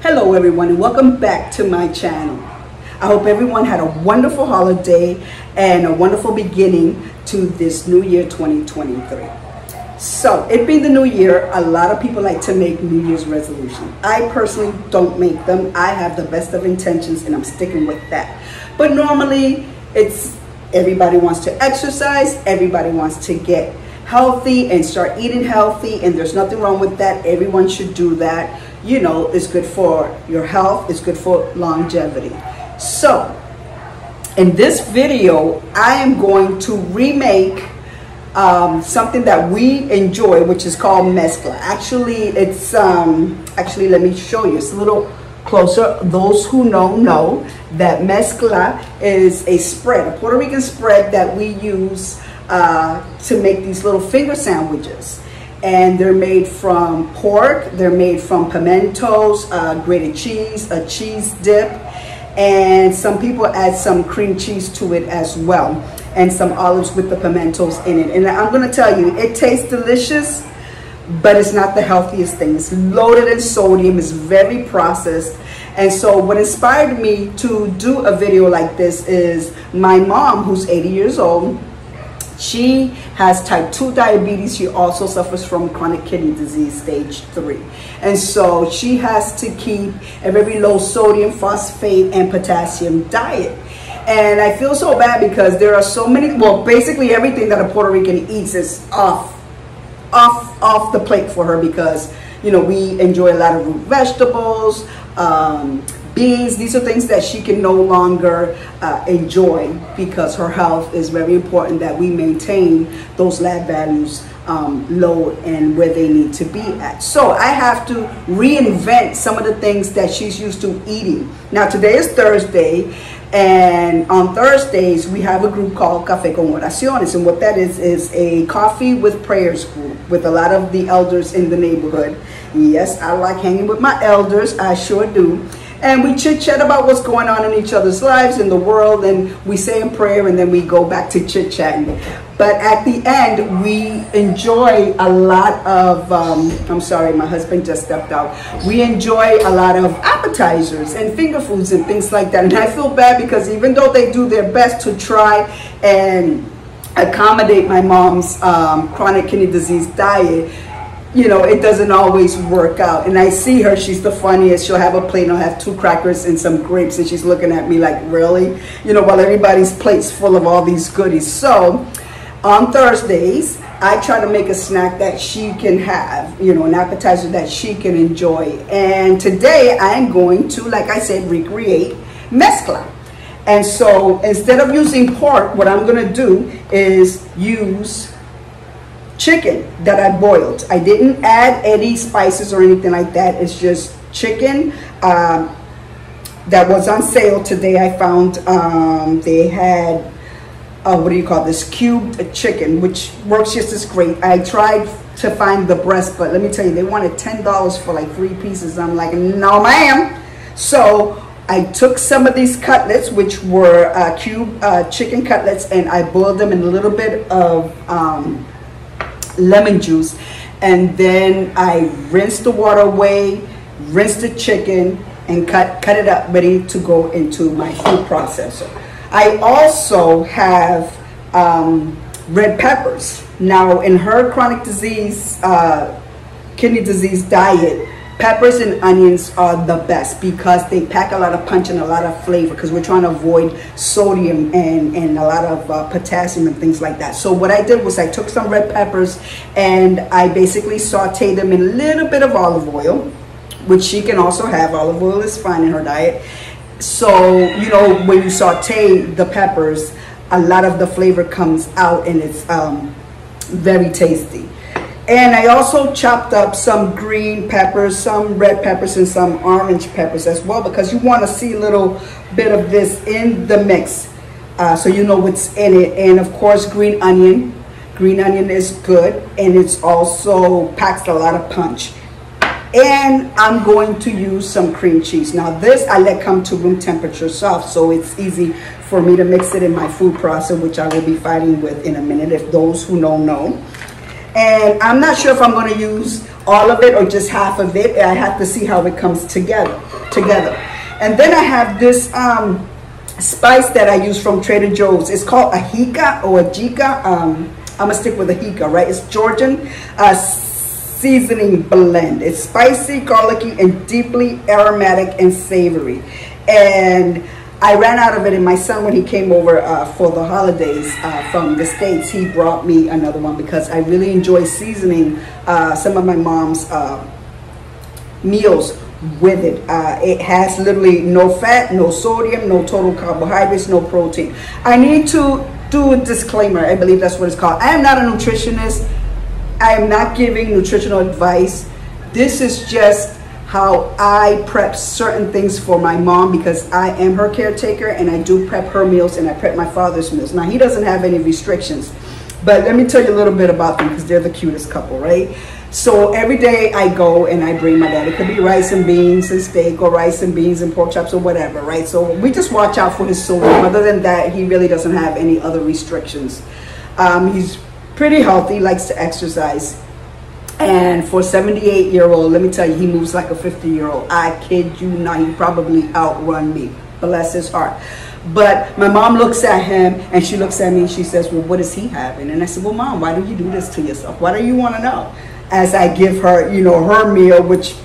Hello everyone and welcome back to my channel. I hope everyone had a wonderful holiday and a wonderful beginning to this new year 2023. So it being the new year, a lot of people like to make New Year's resolutions. I personally don't make them. I have the best of intentions and I'm sticking with that. But normally it's everybody wants to exercise, everybody wants to get healthy and start eating healthy, and there's nothing wrong with that. Everyone should do that. You know, it's good for your health, it's good for longevity. So in this video I am going to remake something that we enjoy, which is called Mezcla. Actually it's let me show you. It's a little closer. Those who know that Mezcla is a spread, a Puerto Rican spread that we use to make these little finger sandwiches. And they're made from pork, they're made from pimentos, grated cheese, a cheese dip, and some people add some cream cheese to it as well, and some olives with the pimentos in it. And I'm gonna tell you, it tastes delicious, but it's not the healthiest thing. It's loaded in sodium, it's very processed. And so what inspired me to do a video like this is my mom, who's 80 years old. She has type 2 diabetes. She also suffers from chronic kidney disease stage 3. And so she has to keep a very low sodium, phosphate, and potassium diet. And I feel so bad because there are so many, well, basically everything that a Puerto Rican eats is off the plate for her, because, you know, we enjoy a lot of root vegetables, beans. These are things that she can no longer enjoy, because her health is very important that we maintain those lab values low and where they need to be at. So I have to reinvent some of the things that she's used to eating. Now today is Thursday, and on Thursdays we have a group called Café con Oraciones, and what that is a coffee with prayers group with a lot of the elders in the neighborhood. Yes, I like hanging with my elders, I sure do. And we chit chat about what's going on in each other's lives, in the world, and we say a prayer and then we go back to chit chatting. But at the end, we enjoy a lot of, I'm sorry, my husband just stepped out. We enjoy a lot of appetizers and finger foods and things like that. And I feel bad because even though they do their best to try and accommodate my mom's chronic kidney disease diet, you know, it doesn't always work out. And I see her, she's the funniest. She'll have a plate and I'll have 2 crackers and some grapes, and she's looking at me like, really? You know, while everybody's plate's full of all these goodies. So on Thursdays, I try to make a snack that she can have, you know, an appetizer that she can enjoy. And today I'm going to, like I said, recreate Mezcla. And so instead of using pork, what I'm gonna do is use chicken that I boiled. I didn't add any spices or anything like that. It's just chicken that was on sale today. I found they had what do you call this, cubed chicken, which works just as great. I tried to find the breast, but let me tell you, they wanted $10 for like 3 pieces. I'm like, no ma'am. So I took some of these cutlets, which were cube chicken cutlets, and I boiled them in a little bit of lemon juice, and then I rinsed the water away, rinsed the chicken, and cut it up, ready to go into my food processor. I also have red peppers. Now in her chronic disease, kidney disease diet, peppers and onions are the best because they pack a lot of punch and a lot of flavor, because we're trying to avoid sodium and a lot of potassium and things like that. So what I did was I took some red peppers and I basically sauteed them in a little bit of olive oil, which she can also have. Olive oil is fine in her diet. So, you know, when you saute the peppers, a lot of the flavor comes out and it's very tasty. And I also chopped up some green peppers, some red peppers, and some orange peppers as well, because you want to see a little bit of this in the mix, so you know what's in it. And of course, green onion. Green onion is good, and it's also packs a lot of punch. And I'm going to use some cream cheese. Now this I let come to room temperature soft, so it's easy for me to mix it in my food processor, which I will be fighting with in a minute, if those who know. And I'm not sure if I'm going to use all of it or just half of it. I have to see how it comes together. And then I have this spice that I use from Trader Joe's. It's called Ajika or Ajika. I'm gonna stick with Ajika, right? It's Georgian seasoning blend. It's spicy, garlicky, and deeply aromatic and savory. And I ran out of it, and my son, when he came over for the holidays from the States, he brought me another one because I really enjoy seasoning some of my mom's meals with it. It has literally no fat, no sodium, no total carbohydrates, no protein. I need to do a disclaimer. I believe that's what it's called. I am not a nutritionist. I am not giving nutritional advice. This is just how I prep certain things for my mom because I am her caretaker and I do prep her meals and I prep my father's meals. Now, he doesn't have any restrictions, but let me tell you a little bit about them because they're the cutest couple, right? So every day I go and I bring my dad. It could be rice and beans and steak or rice and beans and pork chops or whatever, right? So we just watch out for his sodium. Other than that, he really doesn't have any other restrictions. He's pretty healthy, likes to exercise. And for a 78-year-old, let me tell you, he moves like a 50-year-old. I kid you not, he probably outrun me. Bless his heart. But my mom looks at him and she looks at me and she says, well, what is he having? And I said, well, Mom, why do you do this to yourself? Why do you want to know? As I give her, you know, her meal, which,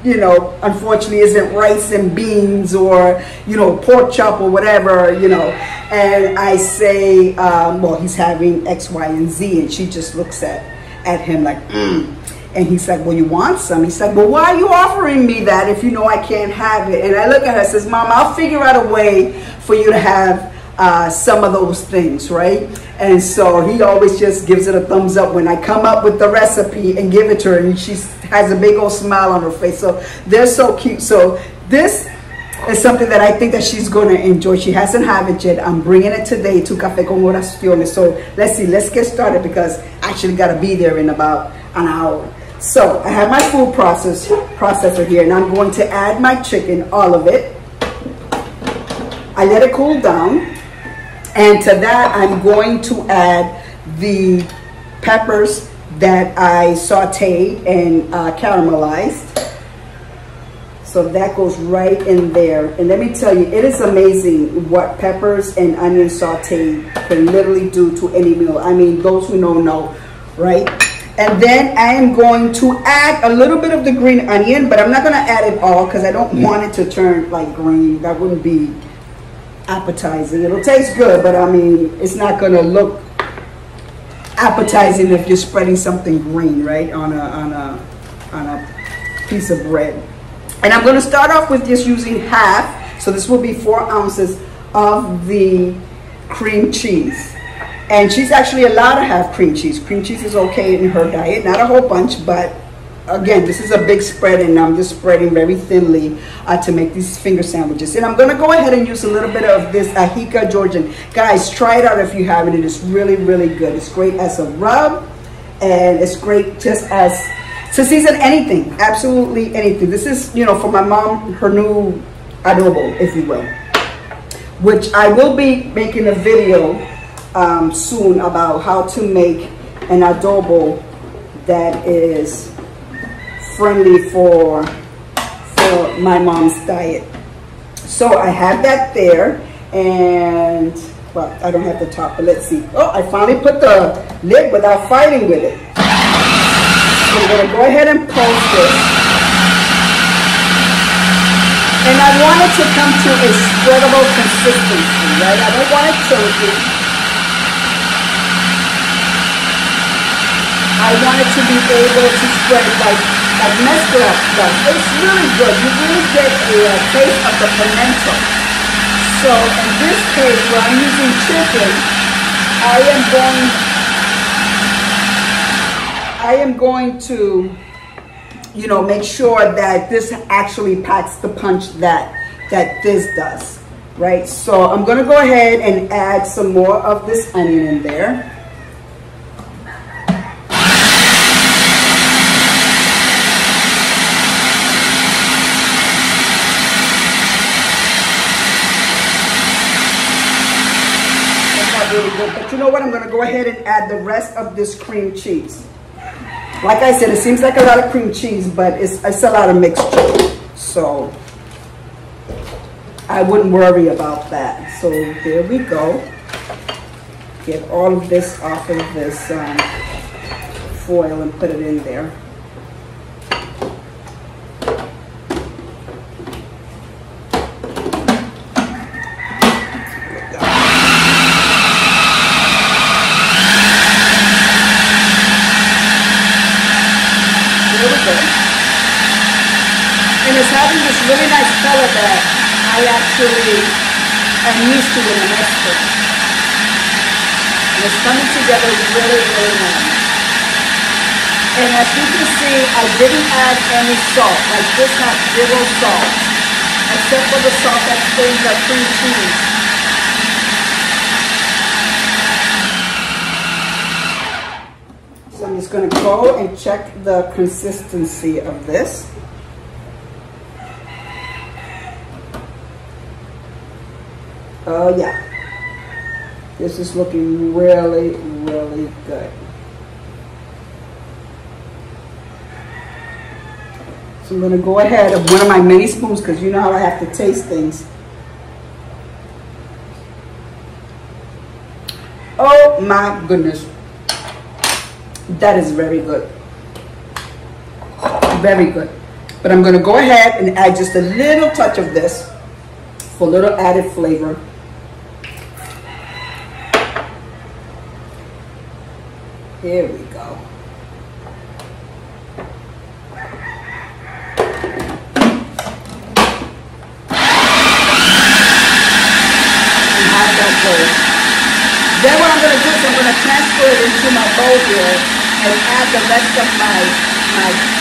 you know, unfortunately isn't rice and beans or, you know, pork chop or whatever, you know. And I say, well, he's having X, Y, and Z. And she just looks at him like, And he's like, well, you want some? He's like, well, why are you offering me that if you know I can't have it? And I look at her and says, Mom, I'll figure out a way for you to have some of those things, right? And so he always just gives it a thumbs up when I come up with the recipe and give it to her, and she has a big old smile on her face. So they're so cute. So this is something that I think that she's going to enjoy. She hasn't had it yet. I'm bringing it today to Café con Oraciones. So let's see, let's get started because I actually got to be there in about an hour. So I have my food processor here, and I'm going to add my chicken, all of it. I let it cool down. And to that, I'm going to add the peppers that I sauteed and caramelized. So that goes right in there. And let me tell you, it is amazing what peppers and onion sauteed can literally do to any meal. I mean, those who know, right? And then I am going to add a little bit of the green onion, but I'm not going to add it all because I don't want it to turn like green. That wouldn't be appetizing. It'll taste good, but I mean, it's not going to look appetizing if you're spreading something green, right, on a piece of bread. And I'm going to start off with just using half. So this will be 4 ounces of the cream cheese. And she's actually allowed to have cream cheese. Cream cheese is okay in her diet, not a whole bunch, but again, this is a big spread, and I'm just spreading very thinly to make these finger sandwiches. And I'm going to go ahead and use a little bit of this Ajika Georgian. Guys, try it out if you haven't. It is really, really good. It's great as a rub, and it's great just as to season anything, absolutely anything. This is, you know, for my mom, her new adobo, if you will, which I will be making a video soon about how to make an adobo that is friendly for my mom's diet. So I have that there, and well, I don't have the top, but let's see. Oh, I finally put the lid without fighting with it. So I'm gonna go ahead and post this. And I want it to come to a spreadable consistency, right? I don't want it chunky. I want it to be able to spread like Mezcla does. It's really good. You really get a taste of the pimento. So in this case, where I'm using chicken, I am going to, you know, make sure that this actually packs the punch that this does, right? So I'm going to go ahead and add some more of this onion in there. Really good, but you know what? I'm going to go ahead and add the rest of this cream cheese. Like I said, it seems like a lot of cream cheese, but it's a lot of mixture. So I wouldn't worry about that. So there we go. Get all of this off of this foil and put it in there. And it's having this really nice color that I actually am used to in the mezcla. And it's coming together really, really nice. And as you can see, I didn't add any salt. Like this has zero salt, except for the salt that stains our cream cheese. So I'm just going to go and check the consistency of this. Oh yeah, this is looking really, really good. So I'm going to go ahead of one of my mini spoons because you know how I have to taste things. Oh my goodness. That is very good. Very good. But I'm going to go ahead and add just a little touch of this for a little added flavor. Here we go. Then what I'm going to do is I'm going to transfer it into my bowl here and add the rest of my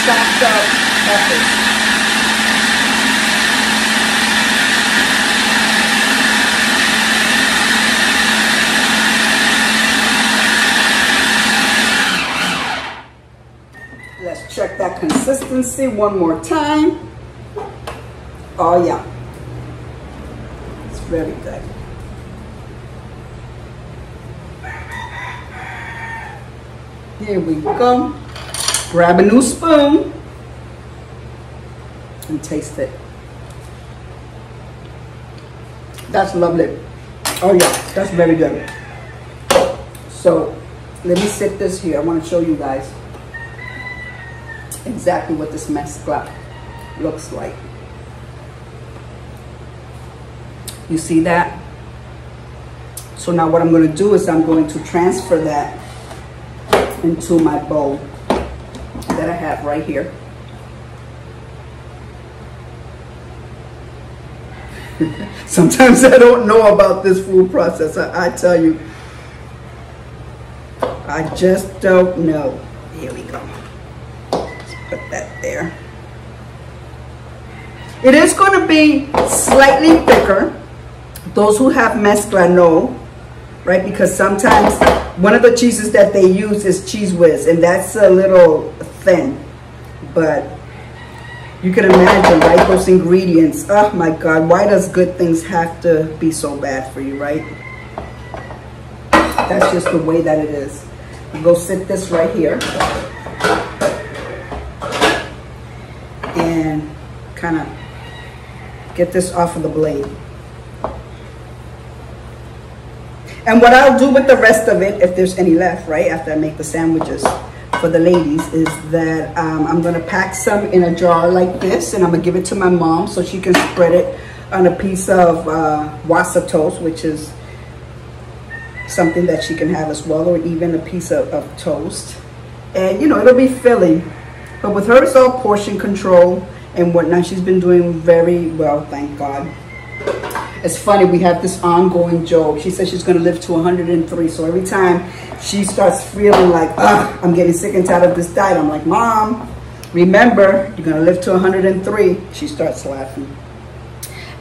chopped up peppers. Let's check that consistency one more time. Oh yeah, it's very good. Here we go. Grab a new spoon and taste it. That's lovely. Oh yeah, that's very good. So let me sit this here. I want to show you guys exactly what this mezcla looks like. You see that? So now what I'm going to do is I'm going to transfer that into my bowl that I have right here. Sometimes I don't know about this food process. I tell you, I just don't know. Here we go. Let's put that there. It is going to be slightly thicker. Those who have mezcla know, right? Because sometimes one of the cheeses that they use is Cheese Whiz, and that's a little thin. But you can imagine, right? Those ingredients. Oh my God, why does good things have to be so bad for you, right? That's just the way that it is. You go sit this right here and kind of get this off of the blade. And what I'll do with the rest of it, if there's any left, right, after I make the sandwiches for the ladies, is that I'm going to pack some in a jar like this, and I'm going to give it to my mom so she can spread it on a piece of wasa toast, which is something that she can have as well, or even a piece of toast. And, you know, it'll be filling. But with her, it's all portion control and whatnot. She's been doing very well, thank God. It's funny, we have this ongoing joke. She says she's going to live to 103. So every time she starts feeling like, I'm getting sick and tired of this diet, I'm like, Mom, remember, you're going to live to 103. She starts laughing.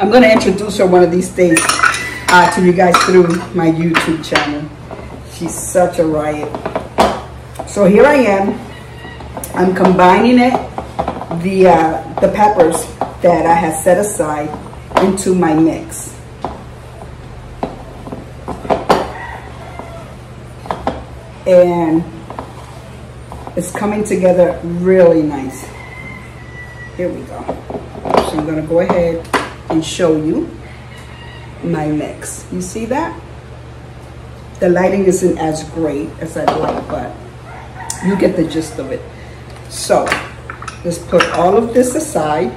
I'm going to introduce her one of these days to you guys through my YouTube channel. She's such a riot. So here I am. I'm combining it, the peppers that I had set aside, into my mix. And It's coming together really nice. Here we go. So I'm gonna go ahead and show you my mix. You see that? The lighting isn't as great as I'd like, but you get the gist of it. So let's put all of this aside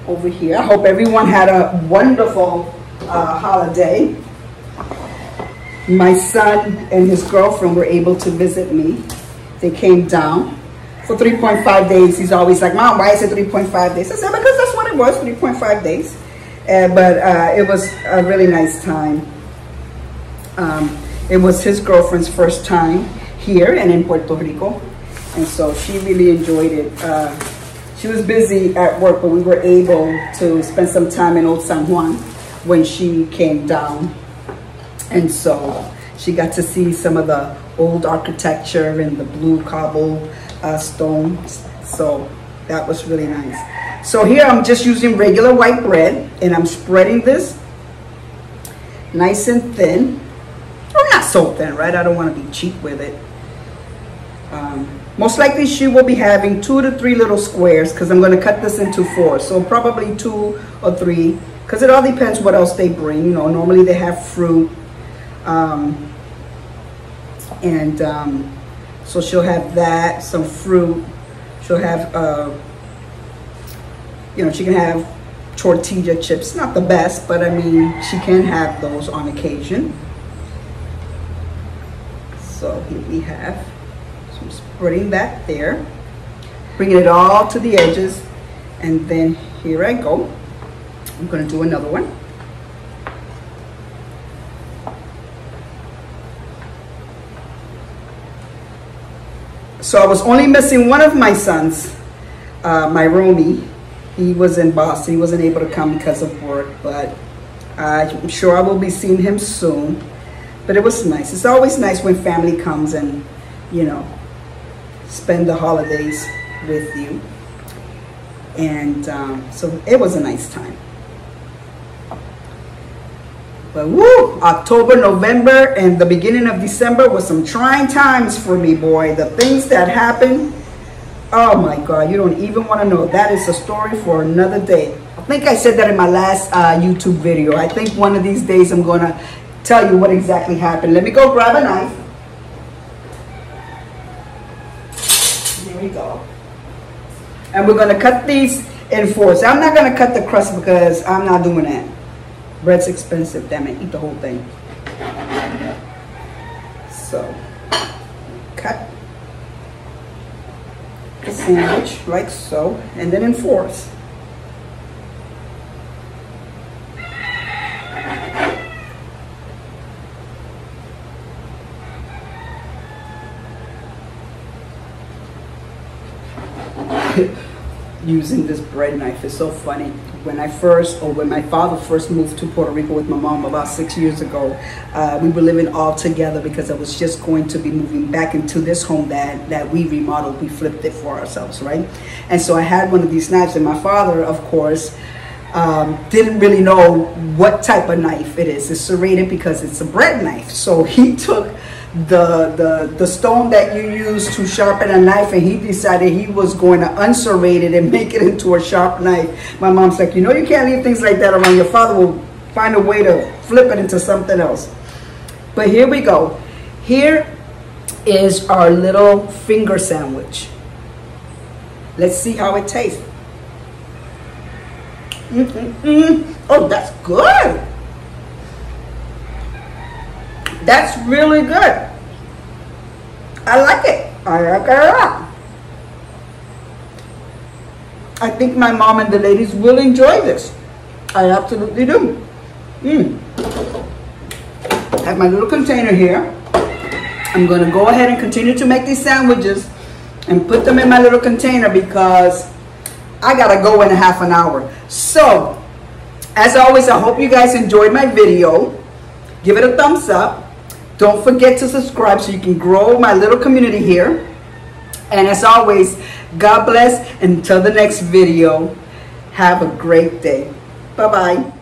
over here. I hope everyone had a wonderful holiday. My son and his girlfriend were able to visit me. They came down for 3.5 days. He's always like, Mom, why is it 3.5 days? I said, because that's what it was, 3.5 days. But it was a really nice time. It was his girlfriend's first time here and in Puerto Rico. And so she really enjoyed it. She was busy at work, but we were able to spend some time in Old San Juan when she came down. And so she got to see some of the old architecture and the blue cobble stones. So that was really nice. So here I'm just using regular white bread, and I'm spreading this nice and thin. Or not so thin, right? I don't want to be cheap with it. Most likely she will be having 2 to 3 little squares, because I'm going to cut this into 4. So probably 2 or 3, because it all depends what else they bring. You know, normally they have fruit. So she'll have that, some fruit. She'll have, you know, she can have tortilla chips. Not the best, but I mean, she can have those on occasion. So here we have, so I'm spreading that there, bringing it all to the edges, and then here I go. I'm going to do another one. So I was only missing one of my sons, my Romy. He was in Boston. He wasn't able to come because of work, but I'm sure I will be seeing him soon. But it was nice. It's always nice when family comes and, you know, spend the holidays with you. And so it was a nice time. But woo, October, November, and the beginning of December was some trying times for me, boy. The things that happened, oh my God, you don't even want to know. That is a story for another day. I think I said that in my last YouTube video. I think one of these days I'm going to tell you what exactly happened. Let me go grab a knife. Here we go. And we're going to cut these in 4s. I'm not going to cut the crust because I'm not doing that. Bread's expensive, damn it. Eat the whole thing. So, cut the sandwich like so, and then in 4s. Using this bread knife is so funny. When my father first moved to Puerto Rico with my mom about 6 years ago, we were living all together because I was just going to be moving back into this home that we remodeled. We flipped it for ourselves, right? And so I had one of these knives, and my father, of course, didn't really know what type of knife it is. It's serrated because it's a bread knife. So he took the stone that you use to sharpen a knife, and he decided he was going to unserrate it and make it into a sharp knife. My mom's like, you know, you can't leave things like that around. Your father will find a way to flip it into something else. But here we go. Here is our little finger sandwich. Let's see how it tastes. Oh, that's good. That's really good. I like it. I like it a lot. I think my mom and the ladies will enjoy this. I absolutely do. I have my little container here. I'm going to go ahead and continue to make these sandwiches and put them in my little container because I got to go in a half an hour. So, as always, I hope you guys enjoyed my video. Give it a thumbs up. Don't forget to subscribe so you can grow my little community here. And as always, God bless. Until the next video, have a great day. Bye-bye.